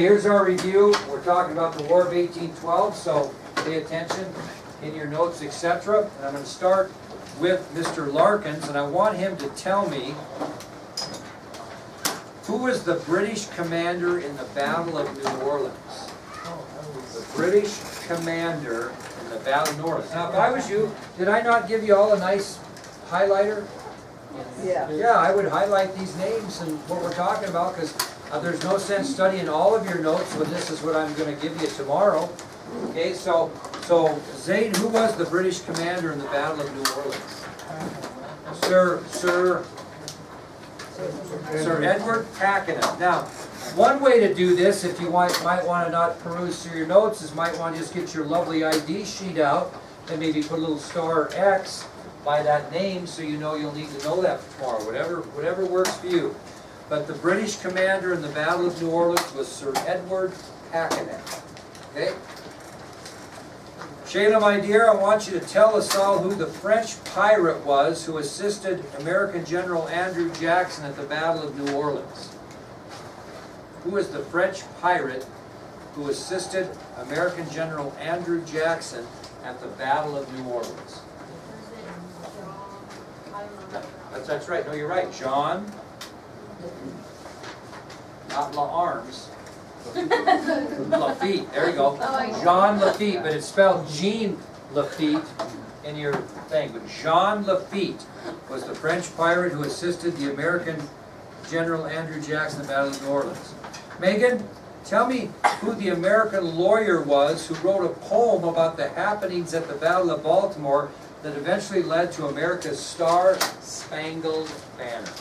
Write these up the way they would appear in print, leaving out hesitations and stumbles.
Here's our review. We're talking about the War of 1812, so pay attention in your notes, etc. And I'm going to start with Mr. Larkins, and I want him to tell me who was the British commander in the Battle of New Orleans. The British commander in the Battle of New Orleans. Now, if I was you, did I not give you all a nice highlighter? Yeah. Yeah, I would highlight these names and what we're talking about, because there's no sense studying all of your notes when this is what I'm going to give you tomorrow. Okay, so Zane, who was the British commander in the Battle of New Orleans? Sir Edward Pakenham. Now, one way to do this, if you might want to not peruse through your notes, is might want to just get your lovely ID sheet out and maybe put a little star X by that name, so you know you'll need to know that for tomorrow. Whatever works for you. But the British commander in the Battle of New Orleans was Sir Edward Pakenham. Okay? Shayla, my dear, I want you to tell us all who the French pirate was who assisted American General Andrew Jackson at the Battle of New Orleans. Who was the French pirate who assisted American General Andrew Jackson at the Battle of New Orleans? That's right. No, you're right. John, not L'Arms. Lafitte, there you go. Jean Lafitte, but it's spelled Jean Lafitte in your thing. But Jean Lafitte was the French pirate who assisted the American General Andrew Jackson in the Battle of New Orleans. Megan, tell me who the American lawyer was who wrote a poem about the happenings at the Battle of Baltimore that eventually led to America's Star-Spangled Banner.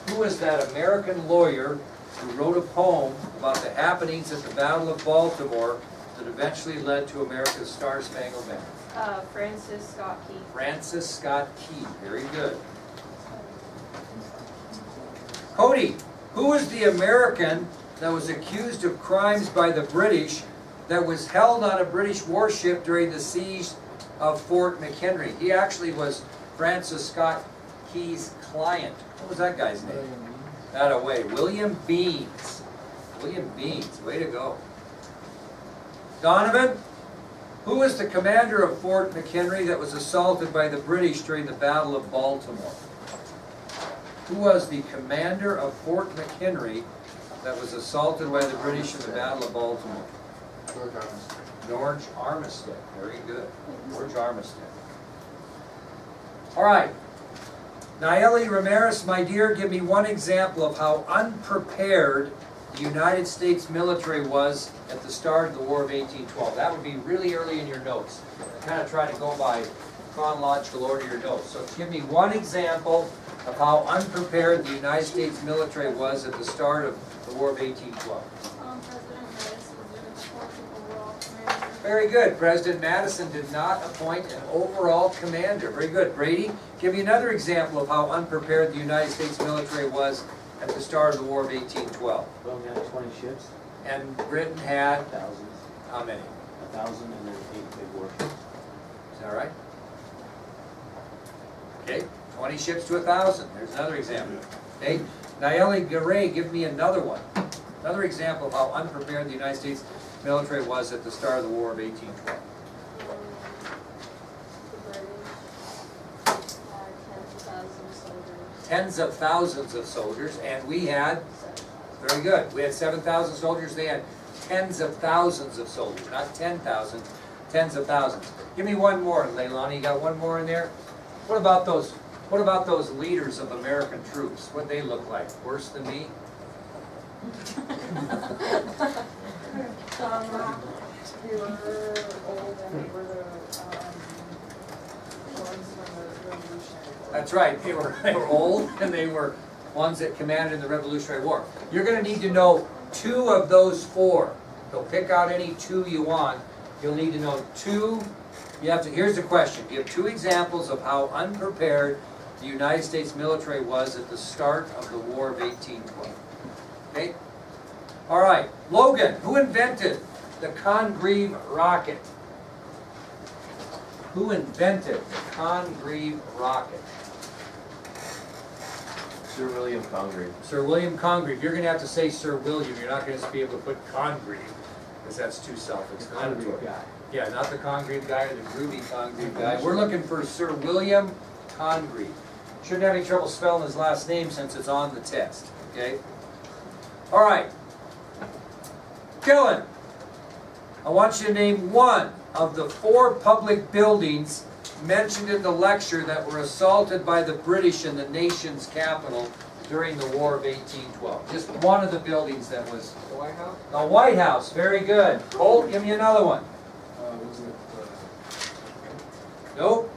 Who was that American lawyer who wrote a poem about the happenings at the Battle of Baltimore that eventually led to America's Star-Spangled Banner? Francis Scott Key. Francis Scott Key. Very good. Cody, who was the American that was accused of crimes by the British that was held on a British warship during the siege of Fort McHenry? He actually was Francis Scott Key's client. What was that guy's name? That away. William Beans. William Beans. Way to go. Donovan, who was the commander of Fort McHenry that was assaulted by the British during the Battle of Baltimore? Who was the commander of Fort McHenry that was assaulted by the British in the Battle of Baltimore? George Armistead. Very good. George Armistead. All right. Nayeli Ramirez, my dear, give me one example of how unprepared the United States military was at the start of the War of 1812. That would be really early in your notes. Kind of try to go by chronological order of your notes. So give me one example of how unprepared the United States military was at the start of the War of 1812. President Madison didn't support the overall commander. Very good. President Madison did not appoint an overall commander. Very good. Brady, give me another example of how unprepared the United States military was at the start of the War of 1812. Well, we had 20 ships. And Britain had, Thousands. how many? 1,000 and then 8 big warships. Is that right? Okay, 20 ships to 1,000. There's another example. Okay, Nayeli Garay, give me another one. Another example of how unprepared the United States military was at the start of the War of 1812. The British had 10,000 soldiers. Tens of thousands of soldiers, and we had, very good, we had 7,000 soldiers, they had tens of thousands of soldiers, not 10,000, tens of thousands. Give me one more, Leilani, you got one more in there? What about those leaders of American troops? What'd they look like? Worse than me? They were old and they were the ones from the Revolutionary War. That's right, they were old and they were ones that commanded in the Revolutionary War. You're going to need to know 2 of those 4. So pick out any 2 you want. You'll need to know 2. Here's the question. You have 2 examples of how unprepared the United States military was at the start of the War of 1812. Okay? All right. Logan, who invented the Congreve rocket? Who invented the Congreve rocket? Sir William Congreve. Sir William Congreve. You're gonna have to say Sir William, you're not gonna be able to put Congreve, because that's too self-explanatory. guy. Yeah, not the Congreve guy or the groovy Congreve guy. We're looking for Sir William Congreve. Shouldn't have any trouble spelling his last name since it's on the test, okay? All right. Dylan, I want you to name one of the 4 public buildings mentioned in the lecture that were assaulted by the British in the nation's capital during the War of 1812. Just one of the buildings that was. The White House? The White House, very good. Colt, give me another one. Was it, Nope.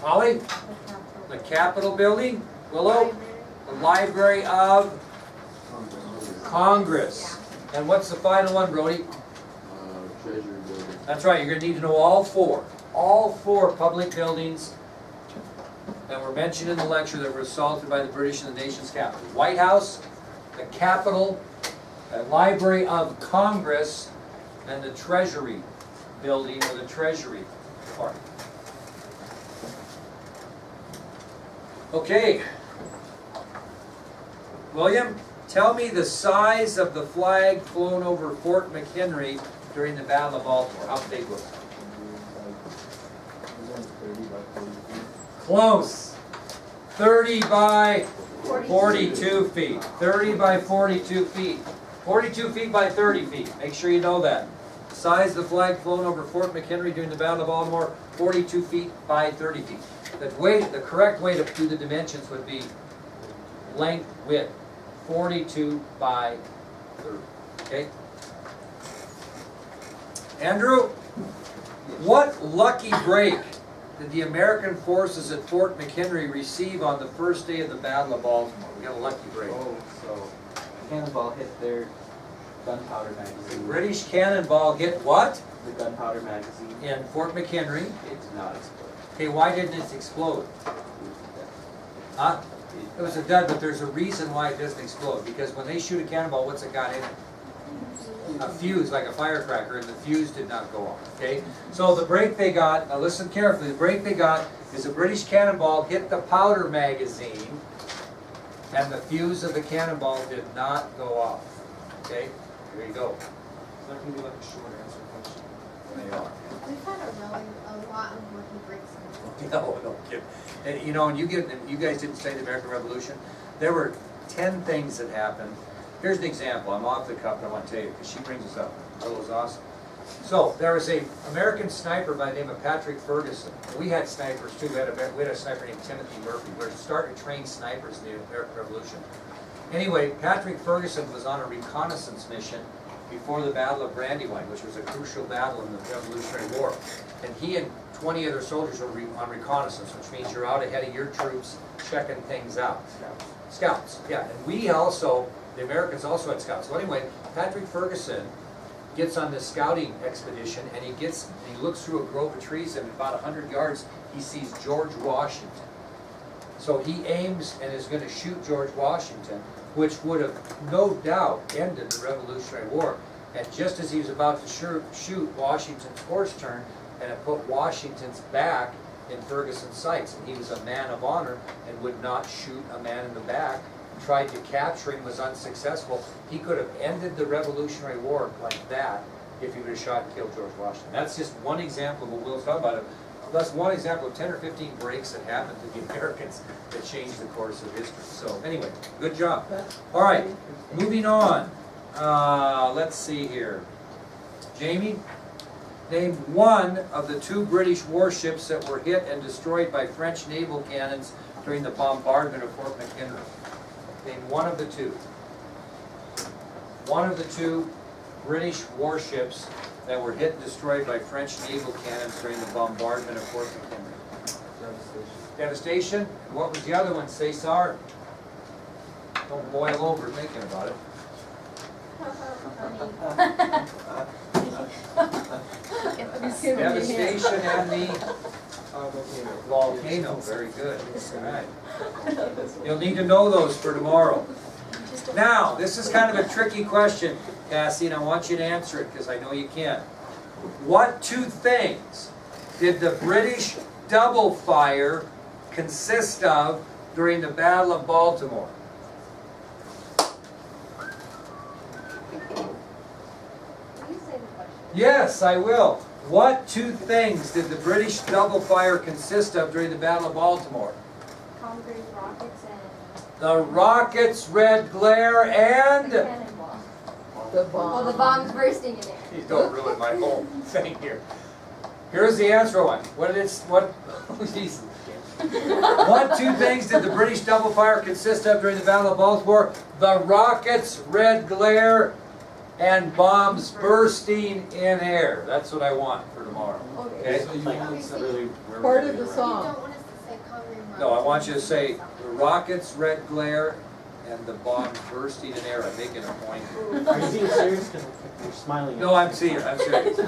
Holly? The Capitol. The Capitol building? Willow? The Library of Congress. And what's the final one, Brody? Treasury Building. That's right, you're gonna need to know all 4. All 4 public buildings that were mentioned in the lecture that were assaulted by the British in the nation's capital. White House, the Capitol, the Library of Congress, and the Treasury building, or the Treasury Department. Okay. William, tell me the size of the flag flown over Fort McHenry during the Battle of Baltimore. How big was it? was it 30 by 40 feet? Close. 30 by 42 feet. 30 by 42 feet. 42 feet by 30 feet. Make sure you know that. Size of the flag flown over Fort McHenry during the Battle of Baltimore, 42 feet by 30 feet. The correct way to do the dimensions would be length, width, 42 by 30. Okay? Andrew, what lucky break did the American forces at Fort McHenry receive on the first day of the Battle of Baltimore? We got a lucky break. Oh, so a cannonball hit their gunpowder The magazine. British cannonball hit what? The gunpowder magazine. In Fort McHenry. It did not explode. Okay, why didn't it explode? Huh? It was a dud, but there's a reason why it doesn't explode. Because when they shoot a cannonball, what's it got in it? A fuse, like a firecracker, and the fuse did not go off, okay? So the break they got, now listen carefully, the break they got is a British cannonball hit the powder magazine, and the fuse of the cannonball did not go off, okay? Here you go. So that can be like a short answer question. They are. We've had a lot of lucky breaks. No kid. And you know, and you guys didn't study the American Revolution. There were 10 things that happened. Here's an example. I'm off the cuff, but I want to tell you because she brings us up. That was awesome. So there was a American sniper by the name of Patrick Ferguson. We had snipers too. We had a sniper named Timothy Murphy. We were starting to train snipers in the American Revolution. Anyway, Patrick Ferguson was on a reconnaissance mission before the Battle of Brandywine, which was a crucial battle in the Revolutionary War. And he and 20 other soldiers were on reconnaissance, which means you're out ahead of your troops checking things out. Scouts, yeah. And we also, the Americans also had scouts. So anyway, Patrick Ferguson gets on this scouting expedition, and he looks through a grove of trees, and about 100 yards, he sees George Washington. So he aims and is going to shoot George Washington, which would have no doubt ended the Revolutionary War. And just as he was about to shoot, Washington's horse turned, and it put Washington's back in Ferguson's sights. And he was a man of honor and would not shoot a man in the back. Tried to capture him, was unsuccessful. He could have ended the Revolutionary War like that if he would have shot and killed George Washington. That's just one example of what Will's talking about. That's one example of 10 or 15 breaks that happened to the Americans that changed the course of history. So anyway, good job. All right, moving on. Let's see here. Jamie, name one of the 2 British warships that were hit and destroyed by French naval cannons during the bombardment of Fort McHenry. Name one of the 2. One of the 2 British warships that were hit and destroyed by French naval cannons during the bombardment of Fort McHenry. Devastation. What was the other one, Cesar? Don't boil over thinking about it. Devastation and the volcano. Very good. All right. You'll need to know those for tomorrow. Now, this is kind of a tricky question, Cassie, and I want you to answer it because I know you can. What 2 things did the British double fire consist of during the Battle of Baltimore? Will you say the question? Yes, I will. What two things did the British double fire consist of during the Battle of Baltimore? Concrete rockets and The rockets, red glare, the and... cannonball. The Well, the bomb. bombs bursting in air. You don't ruin my whole thing here. Here's the answer one. What did it, what, oh, Jesus. What two things did the British double fire consist of during the Battle of Baltimore? The rockets, red glare, and bombs bursting in air. That's what I want for tomorrow. Okay? So you Like, want it's to really where Part we're of the gonna song. You don't want us to say concrete rockets. No, I want you to say the rockets, red glare, and the bombs bursting in air. I'm making a point. Are you being serious? Because you're smiling. No, I'm serious. I'm serious.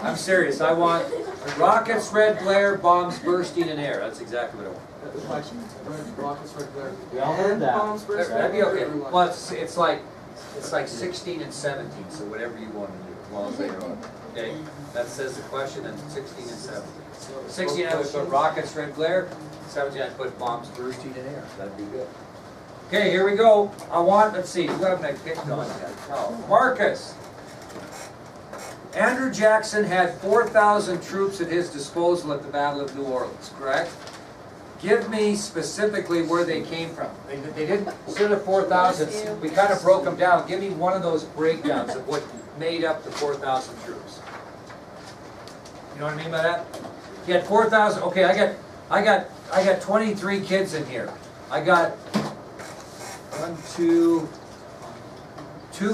I'm serious. I want the rockets, red glare, bombs bursting in air. That's exactly what I want. rockets right there. We all heard that. Bombs bursting That'd be okay. everywhere. Well, it's like 16 and 17, so whatever you want to do, as long as they are. Okay? That says the question, and 16 and 17. 16 I would put rockets, red glare. 17 I'd put bombs bursting in air. That'd be good. Okay, here we go. Let's see, who haven't I picked on yet? Oh, Marcus. Andrew Jackson had 4,000 troops at his disposal at the Battle of New Orleans, correct? Give me specifically where they came from. They didn't, instead of 4,000, we kind of broke them down. Give me one of those breakdowns of what made up the 4,000 troops. You know what I mean by that? You had 4,000, okay, I got 23 kids in here. I got two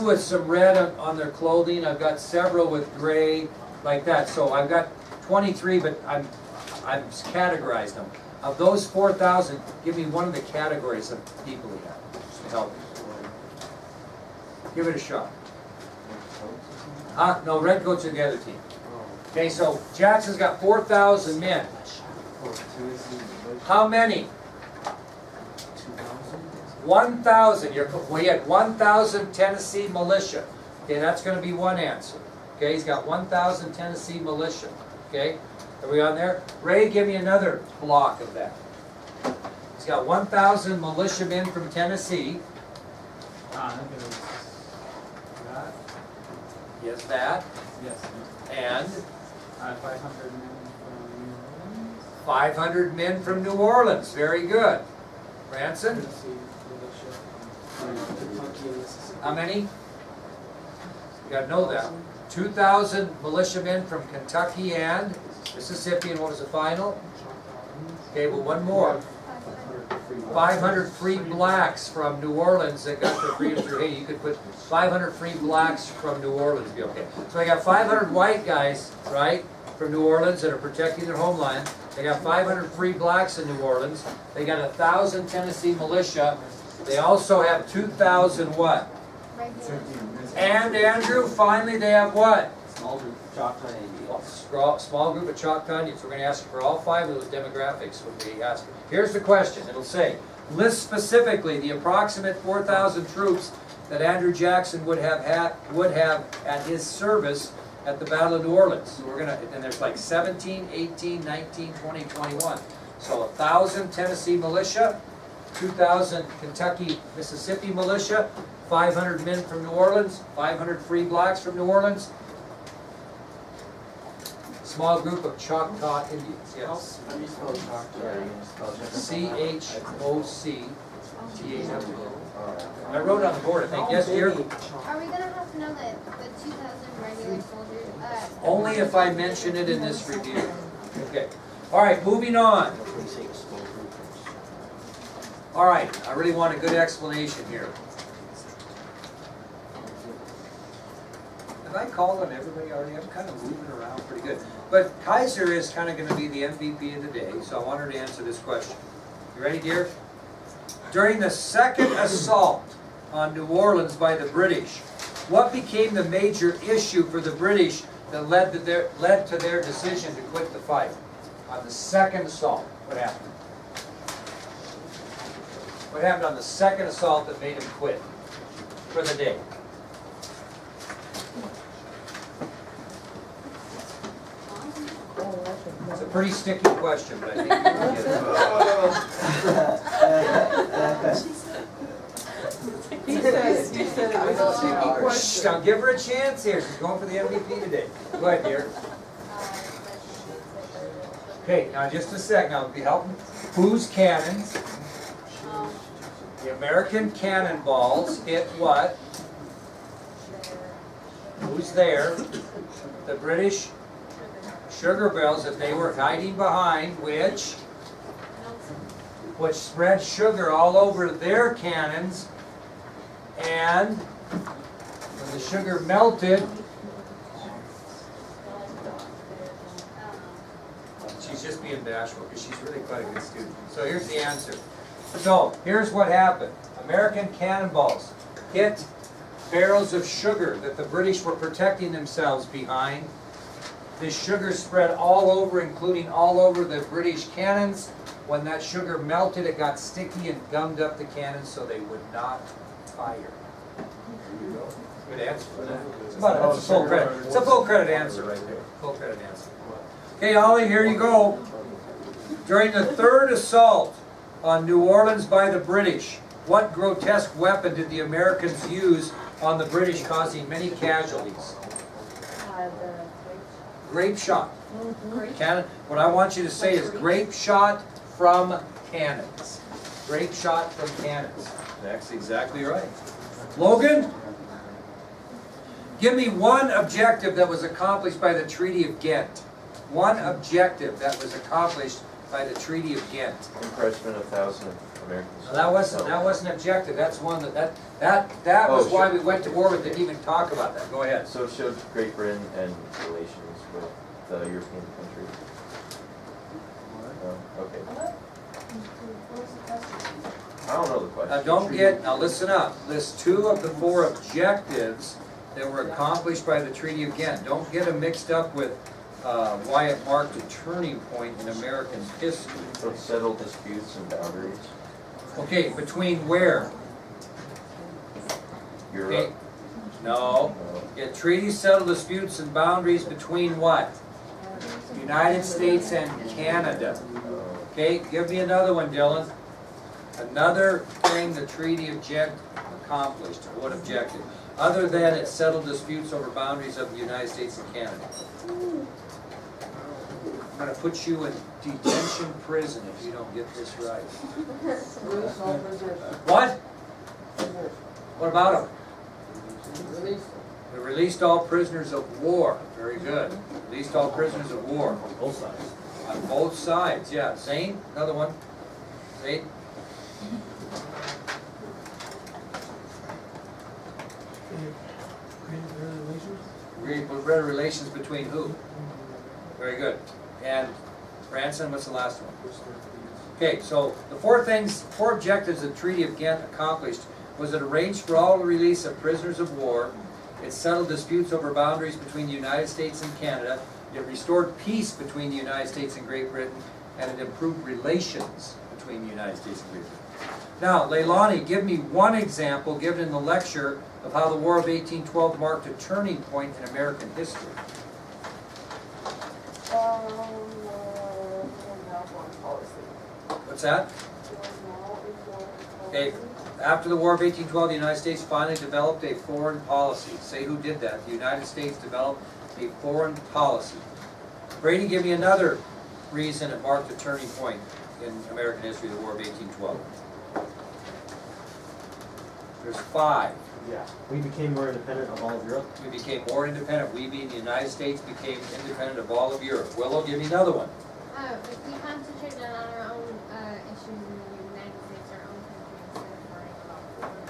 with some red on their clothing. I've got several with gray, like that. So I've got 23, but I've categorized them. Of those 4,000, give me one of the categories of people we have, just to help me. Give it a shot. No, Redcoats are the other team. Okay, so Jackson's got 4,000 men. How many? 1,000. We had 1,000 Tennessee militia. Okay, that's going to be one answer. Okay, he's got 1,000 Tennessee militia. Okay, are we on there? Ray, give me another block of that. He's got 1,000 militiamen from Tennessee. Yes, that. Yes. And 500 men from New Orleans. 500 men from New Orleans. Very good. Ranson, Tennessee, militia, Kentucky, and Mississippi. how many? You gotta know that. 2,000 militiamen from Kentucky and Mississippi, and what was the final? Okay, well, one more. 500 free blacks from New Orleans that got their freedom through Haiti. You could put 500 free blacks from New Orleans, be okay. So I got 500 white guys, right, from New Orleans that are protecting their homeland. They got 500 free blacks in New Orleans. They got 1,000 Tennessee militia. They also have 2,000 what? Regular. And Andrew, finally they have what? Small group, Choctaw Indians. Small group of Choctaw Indians. We're going to ask you for all 5 of those demographics when we ask. Here's the question. It'll say, list specifically the approximate 4,000 troops that Andrew Jackson would have at his service at the Battle of New Orleans. So we're going to, and there's like 17, 18, 19, 20, 21. So 1,000 Tennessee militia, 2,000 Kentucky, Mississippi militia, 500 men from New Orleans, 500 free blacks from New Orleans, small group of Choctaw Indians, yes. How do you spell Choctaw? Are you gonna spell Choctaw? C-H-O-C-T-A-W. I wrote it on the board, I think, yes, dear? Are we gonna have to know that the 2,000 regular soldiers? Only if I mention it in this review. Okay. All right, moving on. When you say a small group. All right, I really want a good explanation here. Have I called on everybody already? I'm kind of moving around pretty good. But Kaiser is kind of going to be the MVP of the day, so I want her to answer this question. You ready, dear? During the second assault on New Orleans by the British, what became the major issue for the British that led to their decision to quit the fight? On the second assault, what happened? What happened on the second assault that made them quit for the day? Oh, that's a It's a pretty sticky question, but I think you can get it. He said it was a tricky Shh, question. now give her a chance here, she's going for the MVP today. Go ahead, dear. Okay, now just a sec, now be helping. Whose cannons? The American cannonballs hit what? Who's there? The British sugar barrels that they were hiding behind, which spread sugar all over their cannons, and when the sugar melted, she's just being bashful because she's really quite a good student. So here's the answer. So here's what happened. American cannonballs hit barrels of sugar that the British were protecting themselves behind. This sugar spread all over, including all over the British cannons. When that sugar melted, it got sticky and gummed up the cannons so they would not fire. There you go. Good answer. It's a full credit. It's a full credit answer right there. Full credit answer. Okay, Ollie, here you go. During the third assault on New Orleans by the British, what grotesque weapon did the Americans use on the British, causing many casualties? Grape shot. Cannon. What I want you to say is grape shot from cannons. Grape shot from cannons. That's exactly right. Logan, give me one objective that was accomplished by the Treaty of Ghent. One objective that was accomplished by the Treaty of Ghent. Impressment of 1,000 Americans. Now, that wasn't objective. That's one that was why we went to war with. Didn't even talk about that. Go ahead. So it showed Great Britain and relations with the European countries. No? Okay. I don't know the question. Now listen up. List 2 of the 4 objectives that were accomplished by the Treaty of Ghent. Don't get them mixed up with why it marked a turning point in American history. So it settled disputes and boundaries. Okay, between where? Europe. Okay. No. It treaty settled disputes and boundaries between what? United States and Canada. Okay, give me another one, Dylan. Another thing the Treaty of Ghent accomplished. What objective? Other than it settled disputes over boundaries of the United States and Canada. I'm going to put you in detention prison if you don't get this right. What? What about them? They released all prisoners of war. Very good. Released all prisoners of war. On both sides. On both sides, yeah. Zane, another one. Zane? Better relations between who? Very good. And Branson, what's the last one? Okay, so the 4 objectives the Treaty of Ghent accomplished was it arranged for all the release of prisoners of war, it settled disputes over boundaries between the United States and Canada, it restored peace between the United States and Great Britain, and it improved relations between the United States and Great Britain. Now, Leilani, give me one example given in the lecture of how the War of 1812 marked a turning point in American history. What's that? Okay, after the War of 1812, the United States finally developed a foreign policy. Say who did that. The United States developed a foreign policy. Brady, give me another reason it marked a turning point in American history, the War of 1812. There's 5. Yeah. We became more independent of all of Europe. We became more independent. We, being the United States, became independent of all of Europe. Willow, give me another one. If we concentrated on our own issues in the United States, our own country, instead of worrying about foreign.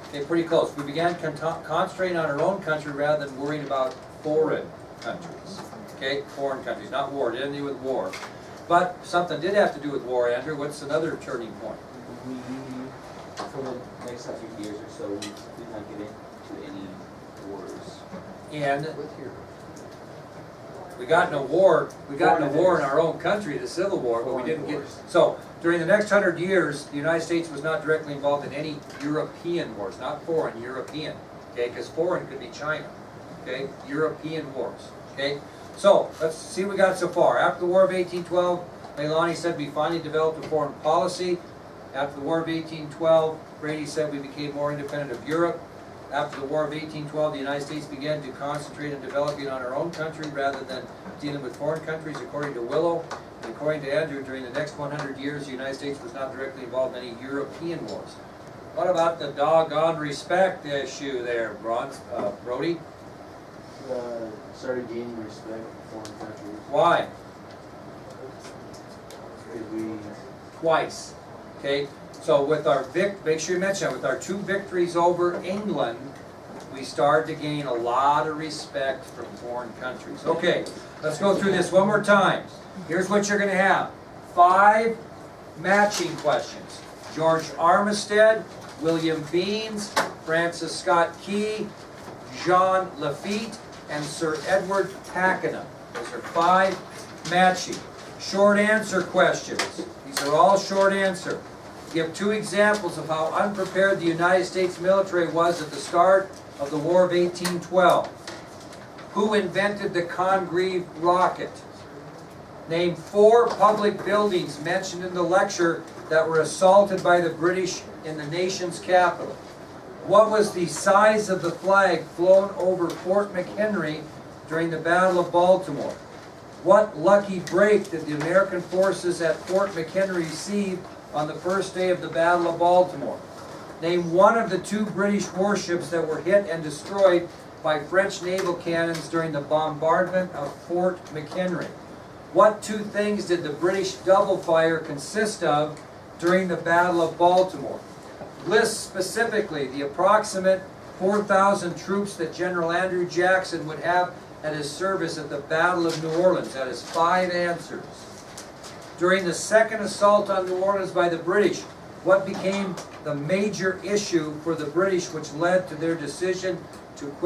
Okay, pretty close. We began concentrating on our own country rather than worrying about foreign countries. Okay, foreign countries, not war. It didn't do with war. But something did have to do with war, Andrew. What's another turning point? We, for the next few years or so, we did not get into any wars. And we got in a war. We got in a war in our own country, the Civil War, but we didn't get. So during the next 100 years, the United States was not directly involved in any European wars, not foreign, European. Okay, because foreign could be China. Okay, European wars. Okay, So, let's see what we got so far. After the War of 1812, Leilani said we finally developed a foreign policy. After the War of 1812, Brady said we became more independent of Europe. After the War of 1812, the United States began to concentrate on developing on our own country rather than dealing with foreign countries, according to Willow. And according to Andrew, during the next 100 years, the United States was not directly involved in any European wars. What about the doggone respect issue there, Brody? Started gaining respect from foreign countries. Why? Because we Twice. Okay, so with our make sure you mention that, with our 2 victories over England, we started to gain a lot of respect from foreign countries. Okay, let's go through this one more time. Here's what you're going to have. 5 matching questions. George Armistead, William Beans, Francis Scott Key, Jean Lafitte, and Sir Edward Pakenham. Those are 5 matching. Short answer questions. These are all short answer. Give 2 examples of how unprepared the United States military was at the start of the War of 1812. Who invented the Congreve rocket? Name 4 public buildings mentioned in the lecture that were assaulted by the British in the nation's capital. What was the size of the flag flown over Fort McHenry during the Battle of Baltimore? What lucky break did the American forces at Fort McHenry receive on the first day of the Battle of Baltimore? Name one of the 2 British warships that were hit and destroyed by French naval cannons during the bombardment of Fort McHenry. What 2 things did the British double fire consist of during the Battle of Baltimore? List specifically the approximate 4,000 troops that General Andrew Jackson would have at his service at the Battle of New Orleans. That is 5 answers. During the second assault on New Orleans by the British, what became the major issue for the British which led to their decision to quit